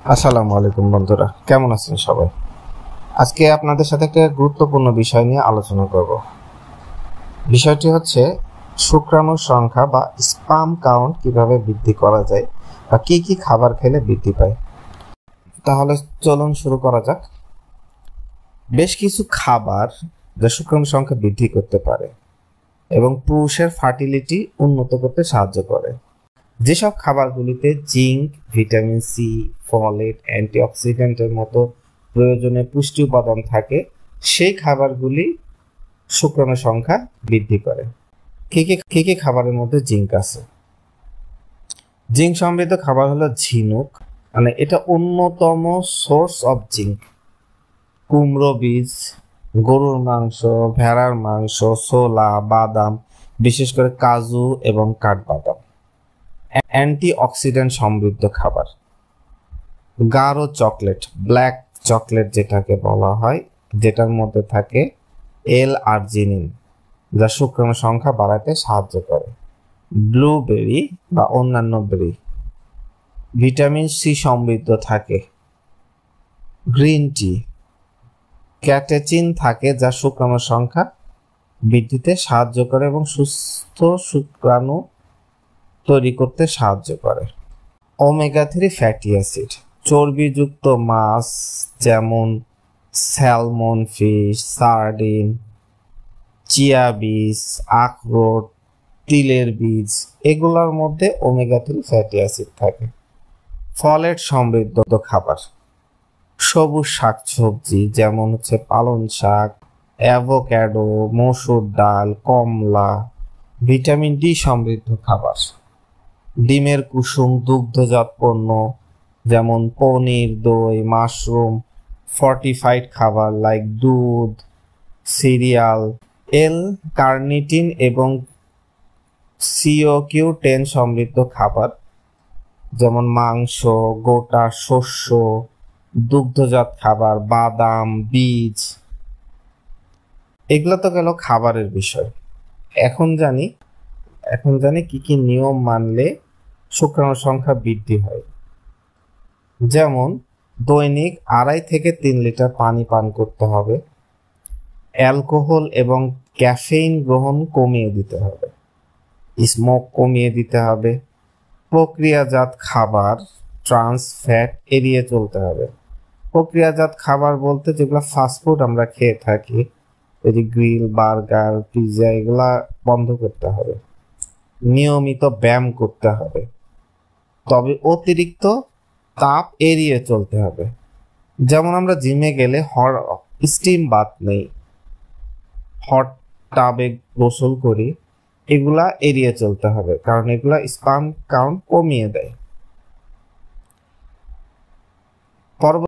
আসসালামু আলাইকুম বন্ধুরা, কেমন আছেন সবাই? আজকে আপনাদের সাথে একটা গুরুত্বপূর্ণ বিষয় নিয়ে আলোচনা করব। বিষয়টি হচ্ছে শুক্রাণুর সংখ্যা বা স্পার্ম কাউন্ট কিভাবে বৃদ্ধি করা যায় বা কি কি খাবার খেলে বৃদ্ধি পায়। তাহলে চলুন শুরু করা যাক। বেশ কিছু খাবার যা শুক্রাণুর সংখ্যা বৃদ্ধি করতে পারে এবং পুরুষের ফার্টিলিটি উন্নত করতে সাহায্য করে। যেসব খাবারগুলিতে জিঙ্ক, ভিটামিন সি, ফলেট, অ্যান্টিঅক্সিডেন্টের মতো প্রয়োজনীয় পুষ্টি উপাদান থাকে, সেই খাবারগুলি শুক্রাণুর সংখ্যা বৃদ্ধি করে। কি কি খাবারের মধ্যে জিঙ্ক আছে? জিঙ্ক সমৃদ্ধ খাবার হলো ঝিনুক, মানে এটা অন্যতম সোর্স অফ জিঙ্ক। কুমড়ো বীজ, গরুর মাংস, ভেড়ার মাংস, ছোলা, বাদাম, বিশেষ করে কাজু এবং কাঠবাদাম। অ্যান্টিঅক্সিডেন্ট সমৃদ্ধ খাবার, গাঢ় চকলেট, ব্ল্যাক চকলেট যেটাকে বলা হয়, যেটার মধ্যে থাকে এল আর্জিনিন, যা শুক্রাণু সংখ্যা বাড়াতে সাহায্য করে। ব্লুবেরি বা অন্যান্য বেরি, ভিটামিন সি সমৃদ্ধ থাকে। গ্রিন টি, ক্যাটেচিন থাকে যা শুক্রাণু সংখ্যা বৃদ্ধিতে সাহায্য করে এবং সুস্থ শুক্রাণু তৈরি করতে সাহায্য করে। ওমেগা 3 ফ্যাটি অ্যাসিড, চর্বিযুক্ত মাছ যেমন স্যালমন ফিশ, সার্ডিন, চিয়া বীজ, আখরোট, তিলের বীজ, এগুলোর মধ্যে ওমেগা 3 ফ্যাটি অ্যাসিড থাকে। ফলেট সমৃদ্ধ খাবার, সবুজ শাকসবজি যেমন হচ্ছে পালং শাক, অ্যাভোক্যাডো, মসুর ডাল, কমলা। ভিটামিন ডি সমৃদ্ধ খাবার, ডিমের কুসুম, দুগ্ধজাত পণ্য যেমন পনির, দই, মাশরুম, ফর্টিফাইড খাবার লাইক দুধ, সিরিয়াল। এল কার্নিটিন এবং CoQ10 সমৃদ্ধ খাবার যেমন মাংস, গোটা শস্য, দুগ্ধজাত খাবার, বাদাম, বীজ। এগুলো তো গেল খাবারের বিষয়। এখন জানি কি কি নিয়ম মানলে শুক্রাণুর সংখ্যা বৃদ্ধি হয়। যেমন দৈনিক 2.5 থেকে 3 লিটার পানি পান করতে হবে। অ্যালকোহল এবং ক্যাফেইন গ্রহণ কমিয়ে দিতে হবে। স্মোক কমিয়ে দিতে হবে। প্রক্রিয়াজাত খাবার, ট্রান্স ফ্যাট এড়িয়ে চলতে হবে। প্রক্রিয়াজাত খাবার বলতে যেগুলো ফাস্টফুড আমরা খেয়ে থাকি, এই যে গ্রিল, বার্গার, পিৎজা, এগুলা বন্ধ করতে হবে। নিয়মিত ব্যায়াম করতে হবে, তবে অতিরিক্ত তাপ এড়িয়ে চলতে হবে। যেমন আমরা জিমে গেলে স্টিম বাথ নেই, হট টাবে গোসল করি, এগুলা এড়িয়ে চলতে হবে, কারণ এগুলা স্পার্ম কাউন্ট কমিয়ে দেয়।